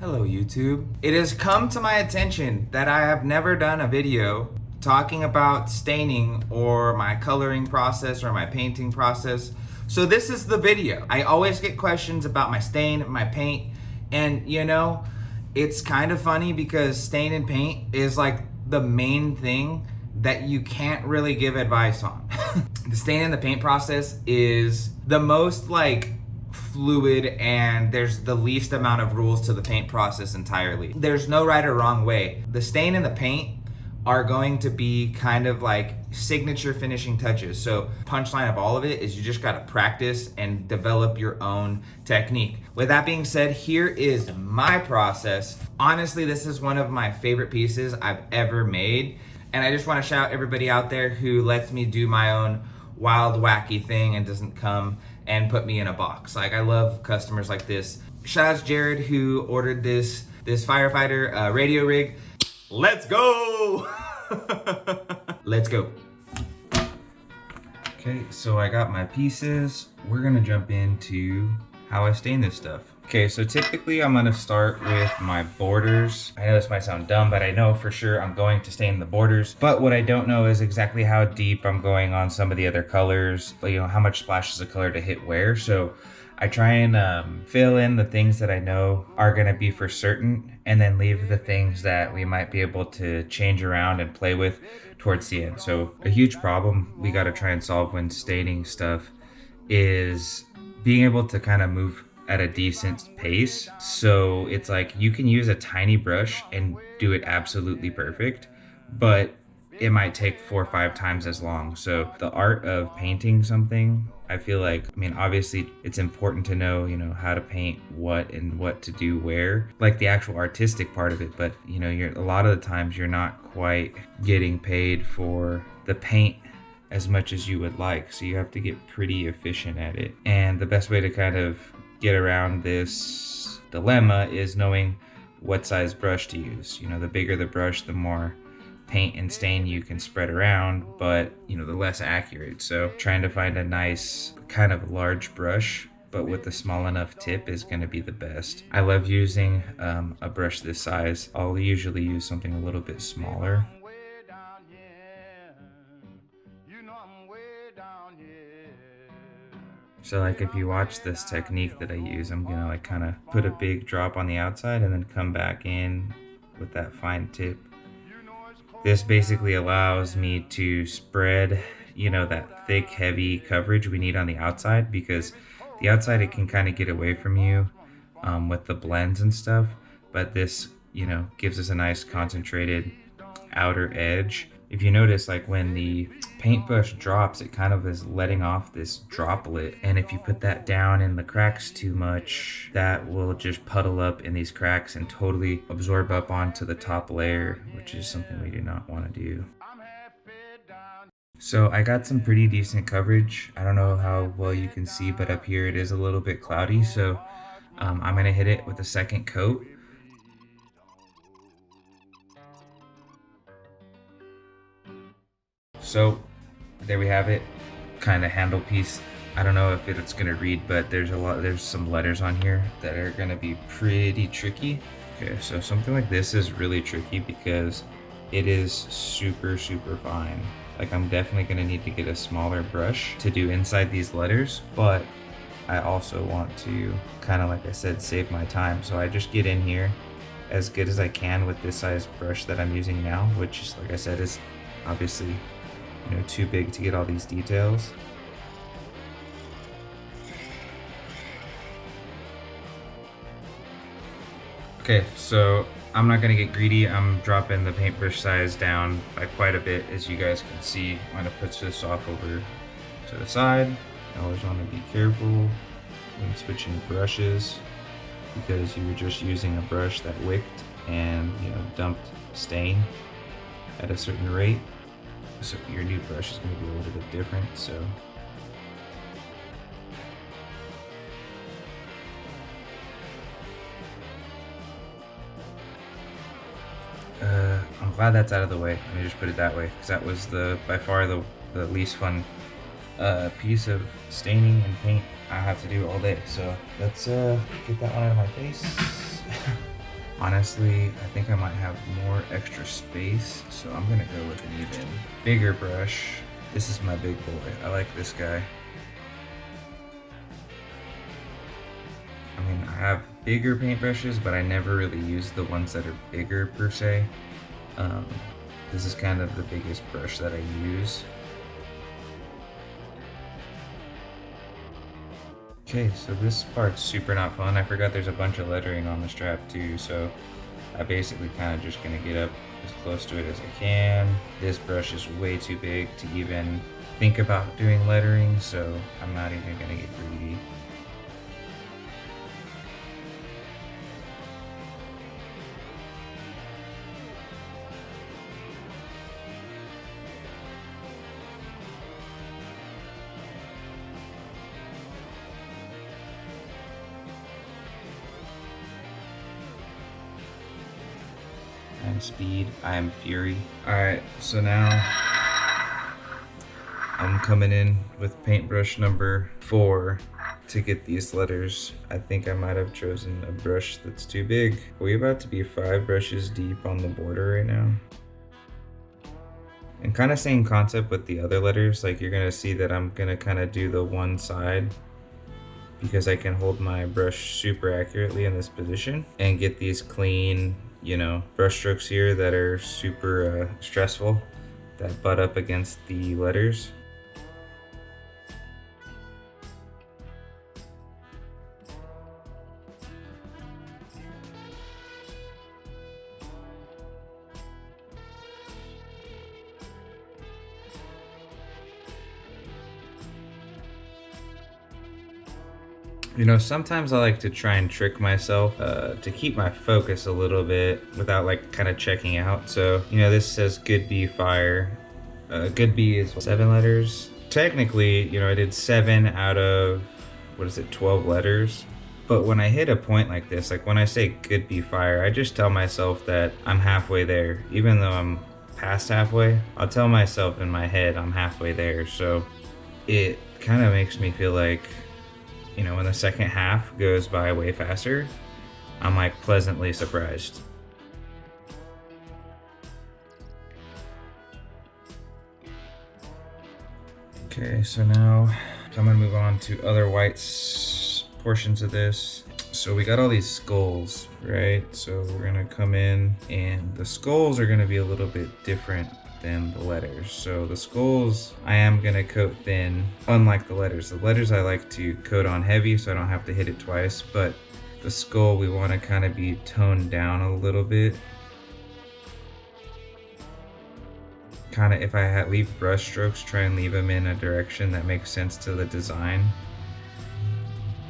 Hello YouTube. It has come to my attention that I have never done a video talking about staining or my coloring process or my painting process. So this is the video. I always get questions about my stain, my paint, and you know, it's kind of funny because stain and paint is like the main thing that you can't really give advice on. The stain and the paint process is the most like fluid, and there's the least amount of rules to the paint process entirely. There's no right or wrong way. The stain and the paint are going to be kind of like signature finishing touches. So punchline of all of it is you just gotta practice and develop your own technique. With that being said, here is my process. Honestly, this is one of my favorite pieces I've ever made. And I just wanna shout everybody out there who lets me do my own wild, wacky thing and doesn't come and put me in a box. Like, I love customers like this. Shout out to Jared who ordered this firefighter radio rig. Let's go! Let's go. Okay, so I got my pieces. We're gonna jump into how I stain this stuff. Okay, so typically I'm gonna start with my borders. I know this might sound dumb, but I know for sure I'm going to stain the borders. But what I don't know is exactly how deep I'm going on some of the other colors, you know, how much splashes of color to hit where. So I try and fill in the things that I know are gonna be for certain, and then leave the things that we might be able to change around and play with towards the end. So a huge problem we gotta try and solve when staining stuff is being able to kind of move at a decent pace. So it's like you can use a tiny brush and do it absolutely perfect, but it might take 4 or 5 times as long. So the art of painting something, I feel like, I mean, obviously it's important to know, you know, how to paint what and what to do where, like the actual artistic part of it. But you know, a lot of the times you're not quite getting paid for the paint as much as you would like. So you have to get pretty efficient at it. And the best way to kind of get around this dilemma is knowing what size brush to use. You know, the bigger the brush, the more paint and stain you can spread around, but you know, the less accurate. So trying to find a nice kind of large brush but with a small enough tip is going to be the best. I love using a brush this size. I'll usually use something a little bit smaller. So like if you watch this technique that I use, I'm gonna like kind of put a big drop on the outside and then come back in with that fine tip. This basically allows me to spread, you know, that thick, heavy coverage we need on the outside, because the outside, it can kind of get away from you with the blends and stuff. But this, you know, gives us a nice concentrated outer edge. If you notice, like when the paintbrush drops, it kind of is letting off this droplet, and if you put that down in the cracks too much, that will just puddle up in these cracks and totally absorb up onto the top layer, which is something we do not want to do. So I got some pretty decent coverage. I don't know how well you can see, but up here it is a little bit cloudy, so I'm gonna hit it with a second coat. So there we have it, kind of handle piece. I don't know if it's gonna read, but there's some letters on here that are gonna be pretty tricky. Okay, so something like this is really tricky because it is super fine. Like, I'm definitely gonna need to get a smaller brush to do inside these letters, but I also want to kind of, like I said, save my time. So I just get in here as good as I can with this size brush that I'm using now, which is, like I said, is obviously, you know, too big to get all these details. Okay, so I'm not gonna get greedy. I'm dropping the paintbrush size down by quite a bit, as you guys can see. I'm gonna put this off over to the side. You always want to be careful when switching brushes, because you were just using a brush that wicked and, you know, dumped stain at a certain rate. So your new brush is going to be a little bit different. So I'm glad that's out of the way. Let me just put it that way, because that was by far the least fun piece of staining and paint I have to do all day. So let's get that one out of my face. Honestly, I think I might have more extra space, so I'm gonna go with an even bigger brush. This is my big boy. I like this guy. I mean, I have bigger paintbrushes, but I never really use the ones that are bigger per se. This is kind of the biggest brush that I use. Okay, so this part's super not fun. I forgot there's a bunch of lettering on the strap too, so I basically kind of just gonna get up as close to it as I can. This brush is way too big to even think about doing lettering, so I'm not even gonna get greedy. I'm Speed, I am Fury. Alright, so now I'm coming in with paintbrush number 4 to get these letters. I think I might have chosen a brush that's too big. We're about to be 5 brushes deep on the border right now. And kind of same concept with the other letters, like you're gonna see that I'm gonna kind of do the one side because I can hold my brush super accurately in this position and get these clean, you know, brush strokes here that are super stressful, that butt up against the letters. You know, sometimes I like to try and trick myself to keep my focus a little bit without like kind of checking out. So, you know, this says Good Bee Fire. Good Bee is 7 letters. Technically, you know, I did 7 out of, what is it, 12 letters. But when I hit a point like this, like when I say Good Bee Fire, I just tell myself that I'm halfway there. Even though I'm past halfway, I'll tell myself in my head I'm halfway there. So it kind of makes me feel like, you know, when the second half goes by way faster, I'm like pleasantly surprised. Okay, so now I'm gonna move on to other whites portions of this. So we got all these skulls, right? So we're gonna come in and the skulls are gonna be a little bit different than the letters. So the skulls I am gonna coat thin, unlike the letters. The letters I like to coat on heavy so I don't have to hit it twice, but the skull we want to kind of be toned down a little bit. Kind of, if I leave brush strokes, try and leave them in a direction that makes sense to the design.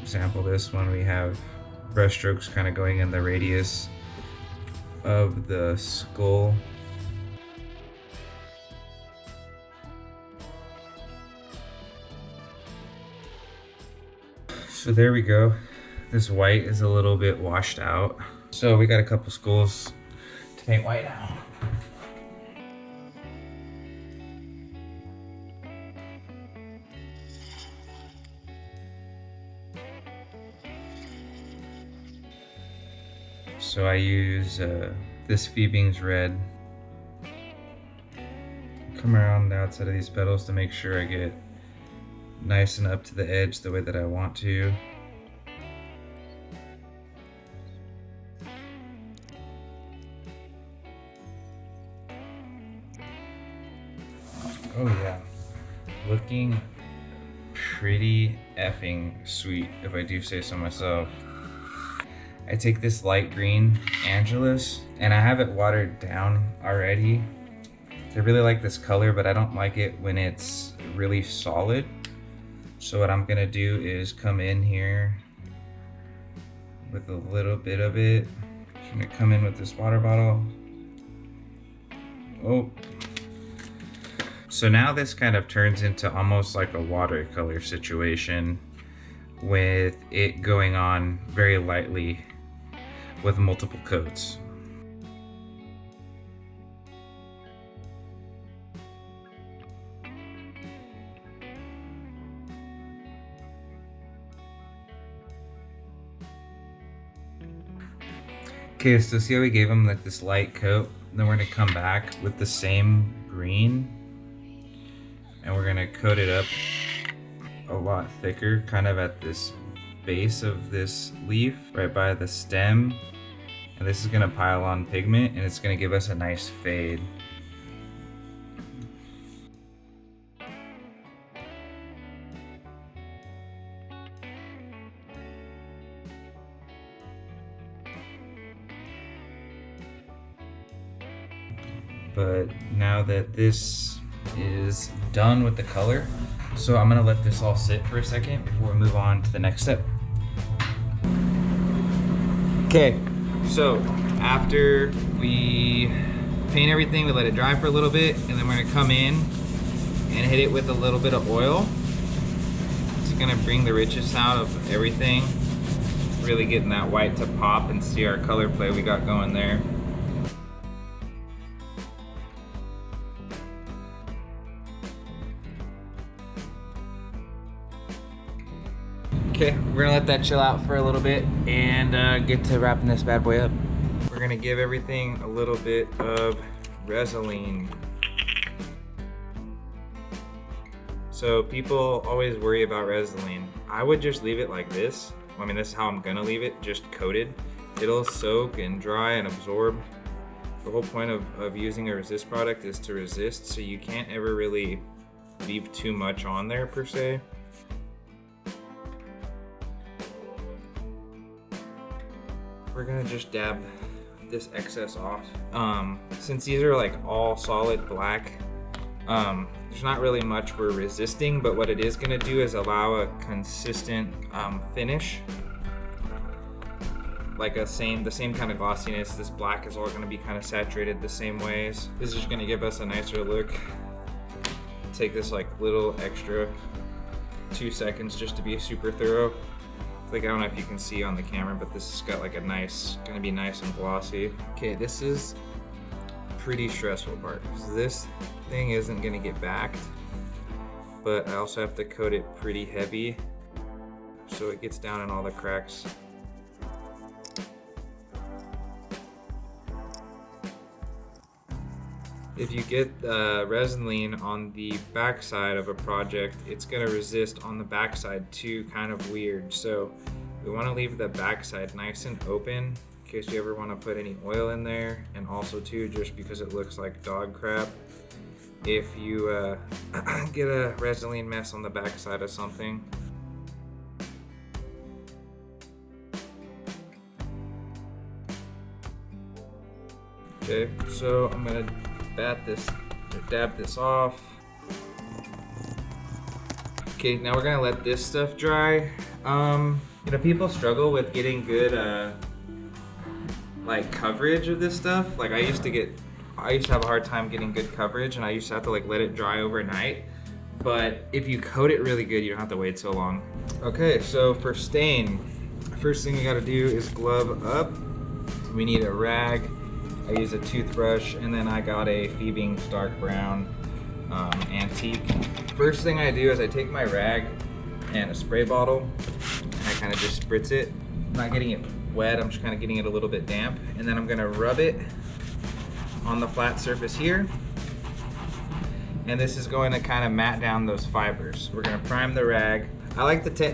Example, this one we have brush strokes kind of going in the radius of the skull. So there we go. This white is a little bit washed out. So we got a couple skulls to paint white now. So I use this Phoebing's Red. Come around the outside of these petals to make sure I get nice and up to the edge the way that I want to. Oh yeah, looking pretty effing sweet if I do say so myself. I take this light green Angelus and I have it watered down already. I really like this color, but I don't like it when it's really solid. So what I'm gonna do is come in here with a little bit of it. I'm gonna come in with this water bottle. Oh. So now this kind of turns into almost like a watercolor situation with it going on very lightly with multiple coats. Okay, so see how we gave them like this light coat? Then we're gonna come back with the same green and we're gonna coat it up a lot thicker, kind of at this base of this leaf, right by the stem. And this is gonna pile on pigment and it's gonna give us a nice fade. But now that this is done with the color, so I'm gonna let this all sit for a second before we move on to the next step. Okay, so after we paint everything, we let it dry for a little bit, and then we're gonna come in and hit it with a little bit of oil. It's gonna bring the richest out of everything, really getting that white to pop and see our color play we got going there. Okay, we're gonna let that chill out for a little bit and get to wrapping this bad boy up. We're gonna give everything a little bit of Resolene. So people always worry about Resolene. I would just leave it like this. I mean, this is how I'm gonna leave it, just coated. It'll soak and dry and absorb. The whole point of using a resist product is to resist, so you can't ever really leave too much on there per se. We're gonna just dab this excess off. Since these are like all solid black, there's not really much we're resisting, but what it is gonna do is allow a consistent finish. Like the same kind of glossiness. This black is all gonna be kind of saturated the same ways. This is just gonna give us a nicer look. Take this like little extra 2 seconds just to be super thorough. Like, I don't know if you can see on the camera, but this has got like a nice, gonna be nice and glossy. Okay, this is pretty stressful part. This thing isn't gonna get backed, but I also have to coat it pretty heavy so it gets down in all the cracks. If you get Resolene on the backside of a project, it's gonna resist on the backside too, kind of weird. So we wanna leave the backside nice and open in case you ever wanna put any oil in there. And also too, just because it looks like dog crap, if you get a Resolene mess on the backside of something. Okay, so I'm gonna dab this off. Okay, now we're gonna let this stuff dry. You know, people struggle with getting good like coverage of this stuff. Like I used to have a hard time getting good coverage, and I used to have to like let it dry overnight. But if you coat it really good, you don't have to wait so long. Okay, so for stain, first thing you gotta do is glove up. We need a rag. I use a toothbrush, and then I got a Fiebing's dark brown antique. First thing I do is I take my rag and a spray bottle, and I kind of just spritz it. I'm not getting it wet, I'm just kind of getting it a little bit damp. And then I'm gonna rub it on the flat surface here. And this is going to kind of mat down those fibers. We're gonna prime the rag. I like to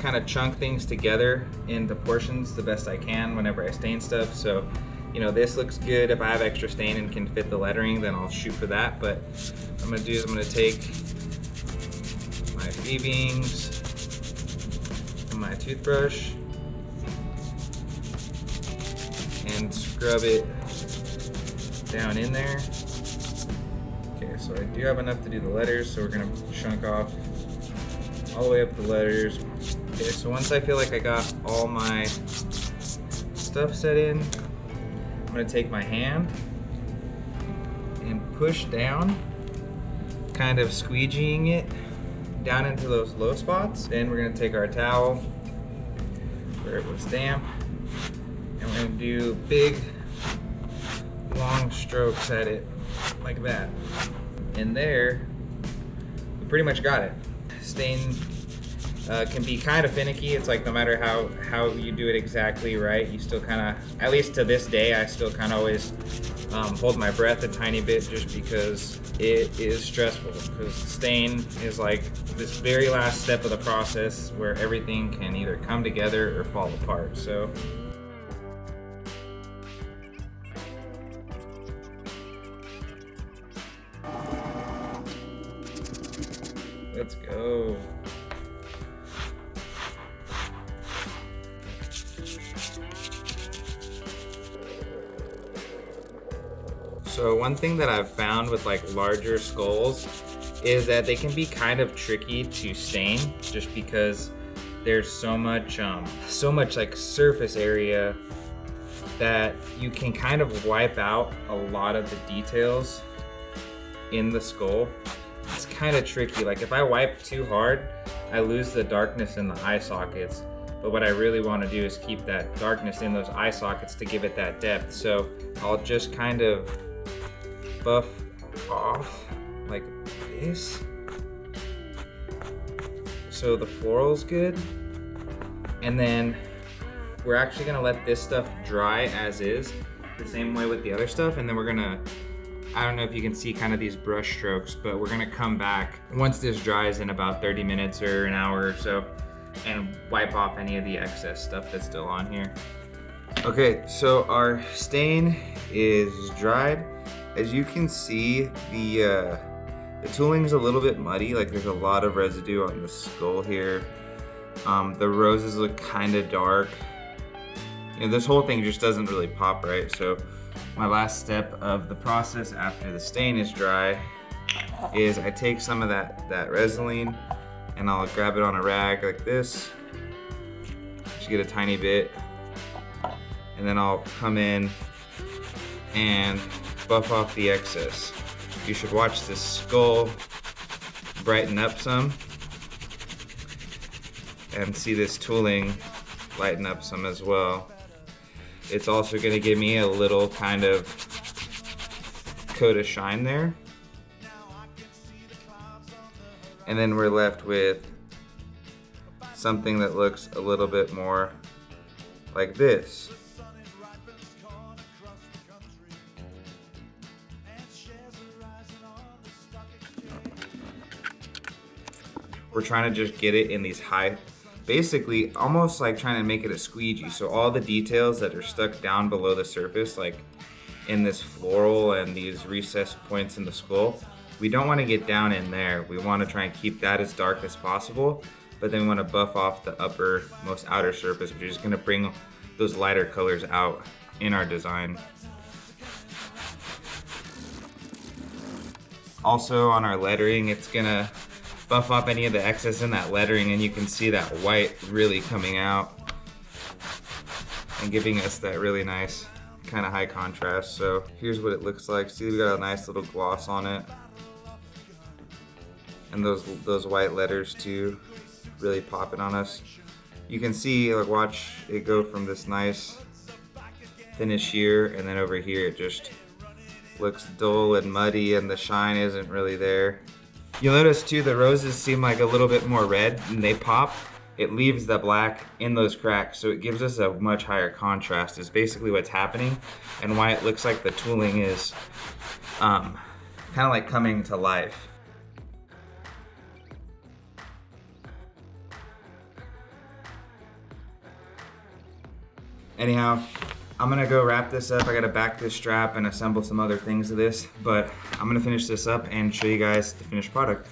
kind of chunk things together into portions the best I can whenever I stain stuff. So, you know, this looks good. If I have extra stain and can fit the lettering, then I'll shoot for that. But what I'm gonna do is I'm gonna take my Fiebing's and my toothbrush and scrub it down in there. Okay, so I do have enough to do the letters, so we're gonna chunk off all the way up the letters. Okay, so once I feel like I got all my stuff set in, I'm gonna take my hand and push down, kind of squeegeeing it down into those low spots. Then we're gonna take our towel where it was damp, and we're gonna do big, long strokes at it like that. And there, we pretty much got it. Stain can be kind of finicky. It's like no matter how you do it exactly right, you still kind of, at least to this day, I still kind of always hold my breath a tiny bit just because it is stressful. Because stain is like this very last step of the process where everything can either come together or fall apart. So. Let's go. So one thing that I've found with like larger skulls is that they can be kind of tricky to stain just because there's so much like surface area that you can kind of wipe out a lot of the details in the skull. It's kind of tricky. Like if I wipe too hard, I lose the darkness in the eye sockets. But what I really want to do is keep that darkness in those eye sockets to give it that depth. So I'll just kind of buff off like this. So the floral's good. And then we're actually gonna let this stuff dry as is, the same way with the other stuff. And then we're gonna, I don't know if you can see kind of these brush strokes, but we're gonna come back once this dries in about 30 minutes or an hour or so and wipe off any of the excess stuff that's still on here. Okay, so our stain is dried. As you can see, the tooling's a little bit muddy, like there's a lot of residue on the skull here. The roses look kind of dark. You know, this whole thing just doesn't really pop right. So my last step of the process after the stain is dry is I take some of that Resolene and I'll grab it on a rag like this. Just get a tiny bit. And then I'll come in and buff off the excess. You should watch this skull brighten up some and see this tooling lighten up some as well. It's also going to give me a little kind of coat of shine there. And then we're left with something that looks a little bit more like this. We're trying to just get it in these high, basically almost like trying to make it a squeegee. So all the details that are stuck down below the surface, like in this floral and these recessed points in the skull, we don't want to get down in there. We want to try and keep that as dark as possible, but then we want to buff off the uppermost outer surface, which is going to bring those lighter colors out in our design. Also on our lettering, it's going to buff up any of the excess in that lettering, and you can see that white really coming out and giving us that really nice kind of high contrast. So here's what it looks like. See, we got a nice little gloss on it, and those white letters too really popping on us. You can see, like, watch it go from this nice finish here, and then over here it just looks dull and muddy and the shine isn't really there. You'll notice too, the roses seem like a little bit more red and they pop. It leaves the black in those cracks, so it gives us a much higher contrast is basically what's happening, and why it looks like the tooling is kind of like coming to life. Anyhow, I'm gonna go wrap this up. I gotta back this strap and assemble some other things to this, but I'm gonna finish this up and show you guys the finished product.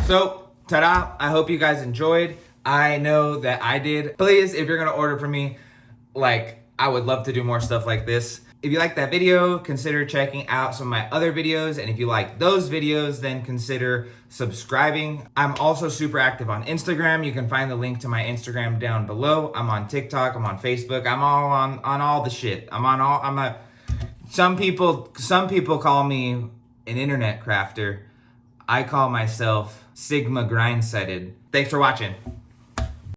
So, ta-da! I hope you guys enjoyed. I know that I did. Please, if you're gonna order from me, like, I would love to do more stuff like this. If you like that video, consider checking out some of my other videos. And if you like those videos, then consider subscribing. I'm also super active on Instagram. You can find the link to my Instagram down below. I'm on TikTok, I'm on Facebook. I'm all on all the shit. Some people call me an internet crafter. I call myself Sigma Grindsighted. Thanks for watching.